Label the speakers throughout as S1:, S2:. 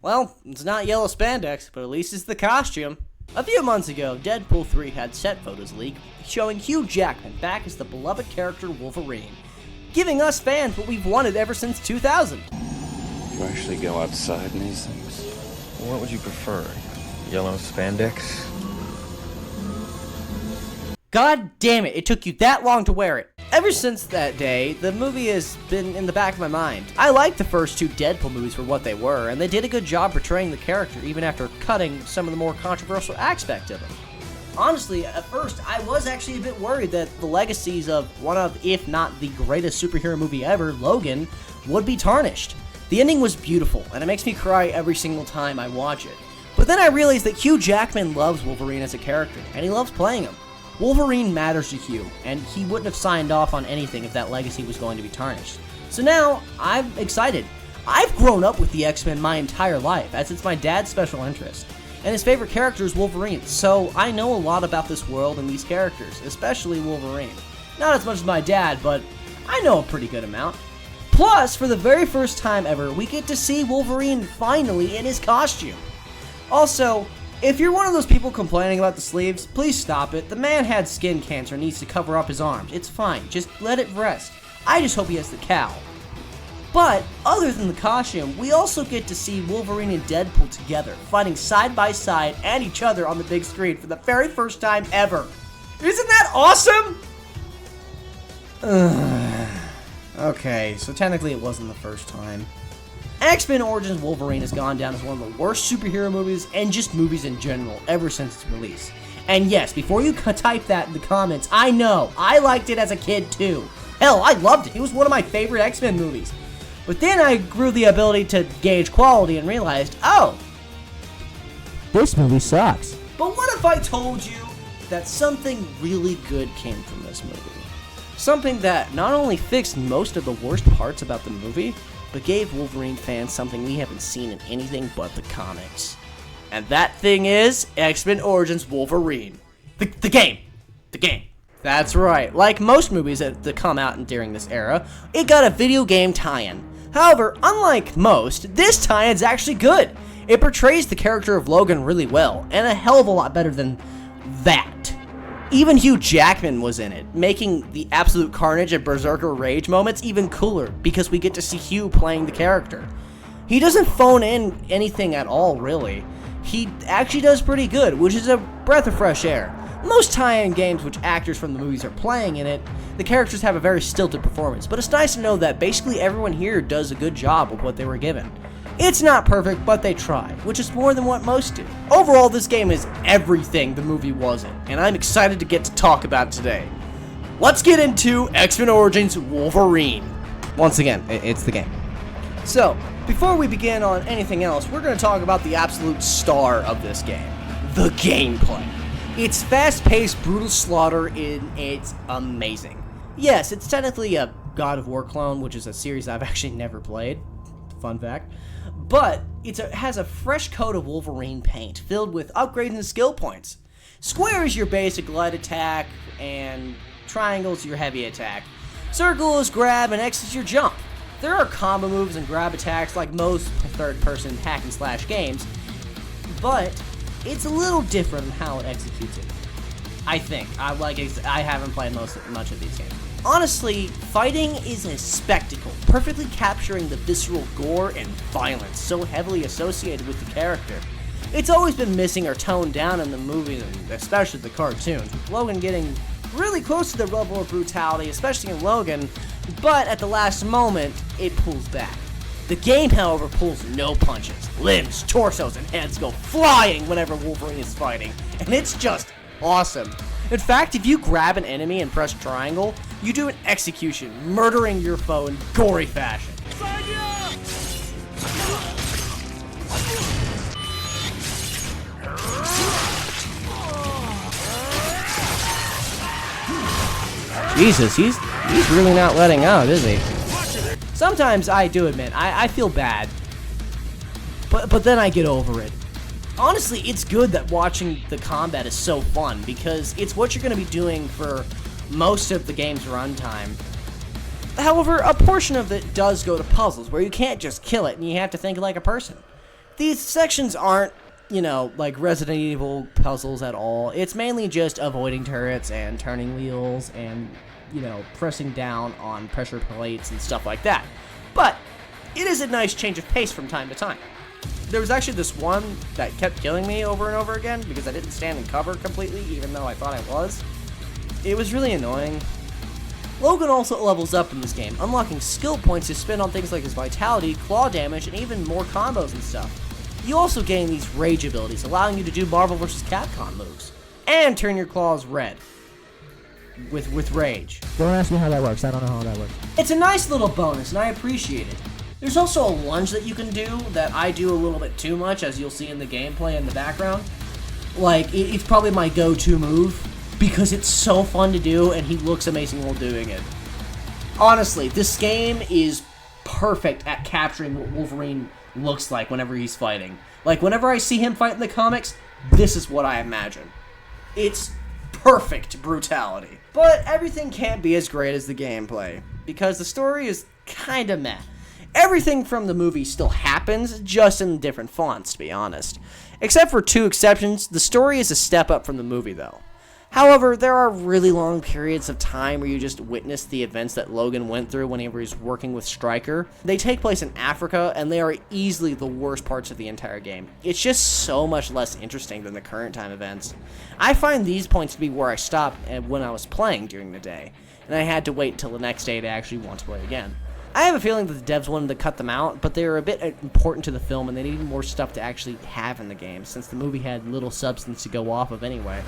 S1: Well, it's not yellow spandex, but at least it's the costume. A few months ago, Deadpool 3 had set photos leak showing Hugh Jackman back as the beloved character Wolverine, giving us fans what we've wanted ever since 2000.
S2: You actually go outside in these things?
S3: What would you prefer? Yellow spandex?
S1: God damn it took you that long to wear it. Ever since that day, the movie has been in the back of my mind. I liked the first two Deadpool movies for what they were, and they did a good job portraying the character even after cutting some of the more controversial aspects of him. Honestly, at first, I was actually a bit worried that the legacies of one of, if not the greatest superhero movie ever, Logan, would be tarnished. The ending was beautiful, and it makes me cry every single time I watch it. But then I realized that Hugh Jackman loves Wolverine as a character, and he loves playing him. Wolverine matters to Hugh, and he wouldn't have signed off on anything if that legacy was going to be tarnished. So now, I'm excited. I've grown up with the X-Men my entire life, as it's my dad's special interest. And his favorite character is Wolverine, so I know a lot about this world and these characters, especially Wolverine. Not as much as my dad, but I know a pretty good amount. Plus, for the very first time ever, we get to see Wolverine finally in his costume. Also, if you're one of those people complaining about the sleeves, please stop it. The man had skin cancer and needs to cover up his arms. It's fine, just let it rest. I just hope he has the cowl. But, other than the costume, we also get to see Wolverine and Deadpool together, fighting side by side and each other on the big screen for the very first time ever. Isn't that awesome? Okay, so technically it wasn't the first time. X-Men Origins Wolverine has gone down as one of the worst superhero movies and just movies in general ever since its release. And yes, before you type that in the comments, I know, I liked it as a kid too. Hell, I loved it. It was one of my favorite X-Men movies. But then I grew the ability to gauge quality and realized, oh, this movie sucks. But what if I told you that something really good came from this movie? Something that not only fixed most of the worst parts about the movie, but gave Wolverine fans something we haven't seen in anything but the comics. And that thing is X-Men Origins Wolverine. The game. The game. That's right. Like most movies that come out during this era, it got a video game tie-in. However, unlike most, this tie-in's actually good. It portrays the character of Logan really well, and a hell of a lot better than that. Even Hugh Jackman was in it, making the absolute carnage and berserker rage moments even cooler because we get to see Hugh playing the character. He doesn't phone in anything at all, really. He actually does pretty good, which is a breath of fresh air. Most tie-in games which actors from the movies are playing in it, the characters have a very stilted performance, but it's nice to know that basically everyone here does a good job with what they were given. It's not perfect, but they try, which is more than what most do. Overall, this game is everything the movie wasn't, and I'm excited to get to talk about it today. Let's get into X-Men Origins Wolverine. Once again, it's the game. So, before we begin on anything else, we're going to talk about the absolute star of this game, the gameplay. It's fast-paced, brutal slaughter, and it's amazing. Yes, it's technically a God of War clone, which is a series I've actually never played. Fun fact. But it has a fresh coat of Wolverine paint filled with upgrades and skill points. Square is your basic light attack, and triangle is your heavy attack. Circle is grab, and X is your jump. There are combo moves and grab attacks like most third-person hack-and-slash games, but it's a little different in how it executes it. I think. I haven't played much of these games. Honestly, fighting is a spectacle, perfectly capturing the visceral gore and violence so heavily associated with the character. It's always been missing or toned down in the movies, and especially the cartoons, with Logan getting really close to the level of brutality, especially in Logan, but at the last moment, it pulls back. The game, however, pulls no punches. Limbs, torsos, and heads go flying whenever Wolverine is fighting, and it's just awesome. In fact, if you grab an enemy and press triangle, you do an execution, murdering your foe in gory fashion. Jesus, he's really not letting out, is he? Sometimes I do admit, I feel bad, but then I get over it. Honestly, it's good that watching the combat is so fun, because it's what you're going to be doing for most of the game's runtime. However, a portion of it does go to puzzles, where you can't just kill it and you have to think like a person. These sections aren't, like Resident Evil puzzles at all. It's mainly just avoiding turrets and turning wheels and, pressing down on pressure plates and stuff like that. But it is a nice change of pace from time to time. There was actually this one that kept killing me over and over again because I didn't stand in cover completely, even though I thought I was. It was really annoying. Logan also levels up in this game, unlocking skill points to spend on things like his vitality, claw damage, and even more combos and stuff. You also gain these rage abilities, allowing you to do Marvel vs. Capcom moves, and turn your claws red with rage.
S4: Don't ask me how that works. I don't know how that works.
S1: It's a nice little bonus, and I appreciate it. There's also a lunge that you can do that I do a little bit too much, as you'll see in the gameplay in the background. Like, it's probably my go-to move, because it's so fun to do, and he looks amazing while doing it. Honestly, this game is perfect at capturing what Wolverine looks like whenever he's fighting. Like, whenever I see him fight in the comics, this is what I imagine. It's perfect brutality. But everything can't be as great as the gameplay, because the story is kinda meh. Everything from the movie still happens, just in different fonts, to be honest. Except for two exceptions, the story is a step up from the movie, though. However, there are really long periods of time where you just witness the events that Logan went through whenever he's working with Stryker. They take place in Africa, and they are easily the worst parts of the entire game. It's just so much less interesting than the current time events. I find these points to be where I stopped when I was playing during the day, and I had to wait until the next day to actually want to play again. I have a feeling that the devs wanted to cut them out, but they were a bit important to the film, and they needed more stuff to actually have in the game, since the movie had little substance to go off of anyway.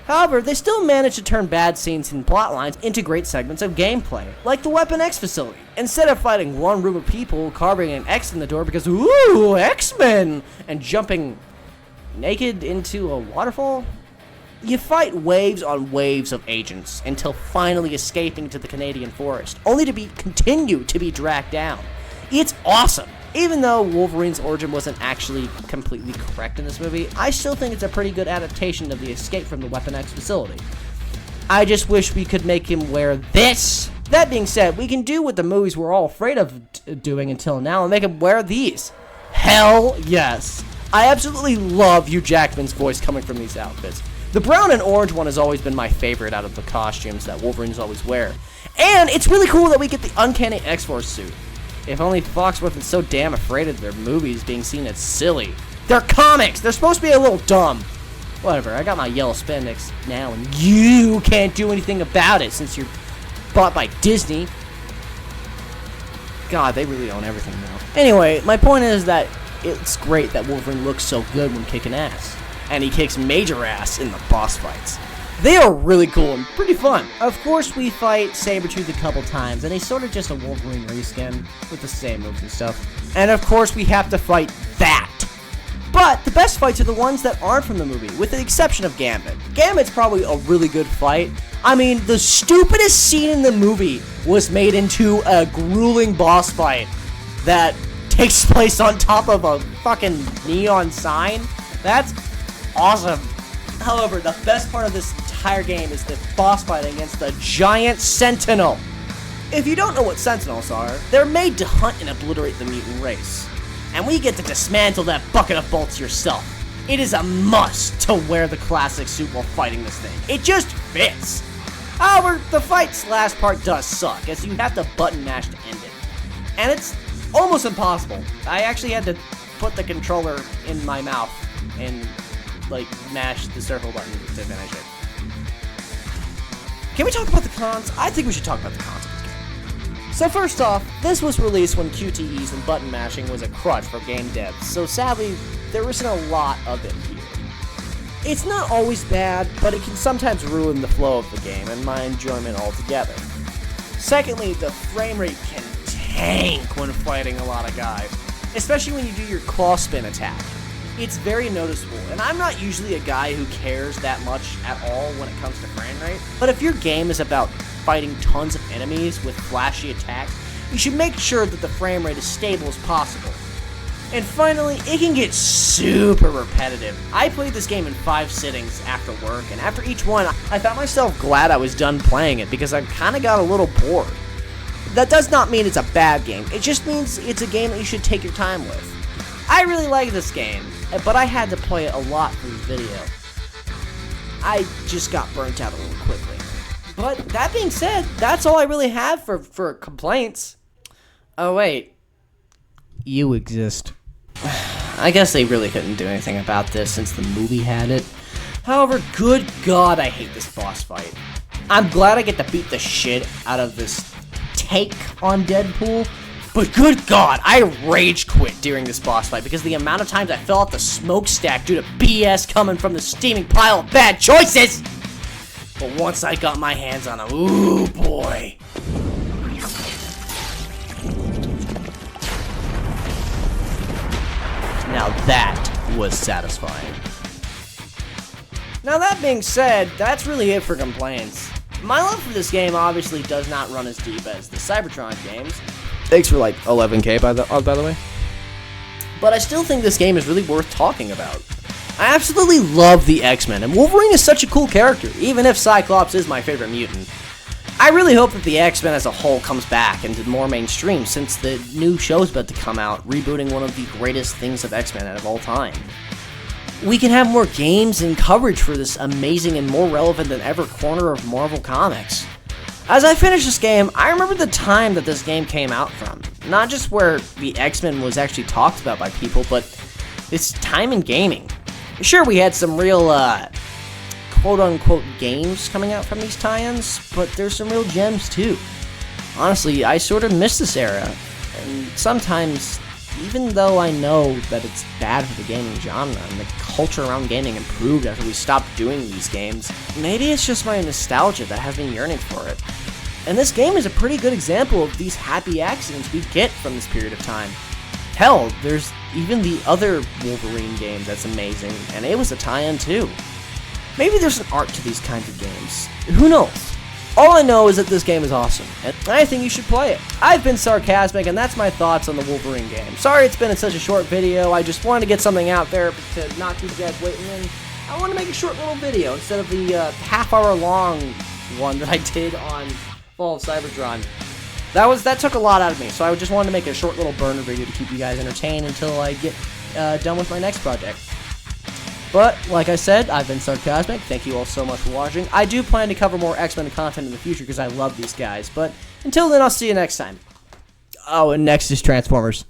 S1: However, they still managed to turn bad scenes and plot lines into great segments of gameplay, like the Weapon X facility. Instead of fighting one group of people carving an X in the door because, ooh, X-Men, and jumping naked into a waterfall, you fight waves on waves of agents until finally escaping to the Canadian forest, only to continue to be dragged down. It's awesome! Even though Wolverine's origin wasn't actually completely correct in this movie, I still think it's a pretty good adaptation of the escape from the Weapon X facility. I just wish we could make him wear this! That being said, we can do what the movies we're all afraid of doing until now and make him wear these. Hell yes! I absolutely love Hugh Jackman's voice coming from these outfits. The brown and orange one has always been my favorite out of the costumes that Wolverines always wear. And it's really cool that we get the Uncanny X-Force suit. If only Fox wasn't so damn afraid of their movies being seen as silly. They're comics! They're supposed to be a little dumb. Whatever, I got my yellow spandex now, and you can't do anything about it since you're bought by Disney. God, they really own everything now. Anyway, my point is that it's great that Wolverine looks so good when kicking ass. And he kicks major ass in the boss fights. They are really cool and pretty fun. Of course, we fight Sabretooth a couple times, and he's sort of just a Wolverine reskin with the same moves and stuff. And of course, we have to fight that. But the best fights are the ones that aren't from the movie, with the exception of Gambit. Gambit's probably a really good fight. I mean, the stupidest scene in the movie was made into a grueling boss fight that takes place on top of a fucking neon sign. That's awesome. However, the best part of this entire game is the boss fight against the giant Sentinel. If you don't know what Sentinels are, they're made to hunt and obliterate the mutant race. And we get to dismantle that bucket of bolts yourself. It is a must to wear the classic suit while fighting this thing. It just fits. However, the fight's last part does suck, as you have to button mash to end it. And it's almost impossible. I actually had to put the controller in my mouth and mash the circle button to finish it. Can we talk about the cons? I think we should talk about the cons of this game. So first off, this was released when QTEs and button mashing was a crutch for game devs, so sadly, there isn't a lot of it here. It's not always bad, but it can sometimes ruin the flow of the game and my enjoyment altogether. Secondly, the frame rate can tank when fighting a lot of guys, especially when you do your claw spin attack. It's very noticeable, and I'm not usually a guy who cares that much at all when it comes to frame rate, but if your game is about fighting tons of enemies with flashy attacks, you should make sure that the frame rate is stable as possible. And finally, it can get super repetitive. I played this game in 5 sittings after work, and after each one, I found myself glad I was done playing it because I kinda got a little bored. That does not mean it's a bad game, it just means it's a game that you should take your time with. I really like this game, but I had to play it a lot for this video. I just got burnt out a little quickly. But that being said, that's all I really have for complaints. Oh, wait. You exist. I guess they really couldn't do anything about this since the movie had it. However, good God, I hate this boss fight. I'm glad I get to beat the shit out of this take on Deadpool, but good God, I rage quit during this boss fight because the amount of times I fell off the smokestack due to BS coming from the steaming pile of bad choices! But once I got my hands on him, ooh boy. Now that was satisfying. Now that being said, that's really it for complaints. My love for this game obviously does not run as deep as the Cybertron games. Thanks for like 11K by the way. But I still think this game is really worth talking about. I absolutely love the X-Men, and Wolverine is such a cool character, even if Cyclops is my favorite mutant. I really hope that the X-Men as a whole comes back into more mainstream since the new show's about to come out, rebooting one of the greatest things of X-Men of all time. We can have more games and coverage for this amazing and more relevant than ever corner of Marvel Comics. As I finish this game, I remember the time that this game came out from. Not just where the X-Men was actually talked about by people, but its time in gaming. Sure, we had some real, quote-unquote games coming out from these tie-ins, but there's some real gems too. Honestly, I sort of miss this era, and sometimes, even though I know that it's bad for the gaming genre and the culture around gaming improved after we stopped doing these games, maybe it's just my nostalgia that has me yearning for it. And this game is a pretty good example of these happy accidents we get from this period of time. Hell, there's even the other Wolverine game that's amazing, and it was a tie-in too. Maybe there's an art to these kinds of games. Who knows? All I know is that this game is awesome, and I think you should play it. I've been sarcastic, and that's my thoughts on the Wolverine game. Sorry it's been in such a short video. I just wanted to get something out there to not keep you guys waiting, and I want to make a short little video instead of the half-hour long one that I did on Fall of Cybertron. That took a lot out of me, so I just wanted to make a short little burner video to keep you guys entertained until I get done with my next project. But, like I said, I've been sarcastic. Thank you all so much for watching. I do plan to cover more X-Men content in the future because I love these guys. But until then, I'll see you next time. Oh, and next is Transformers.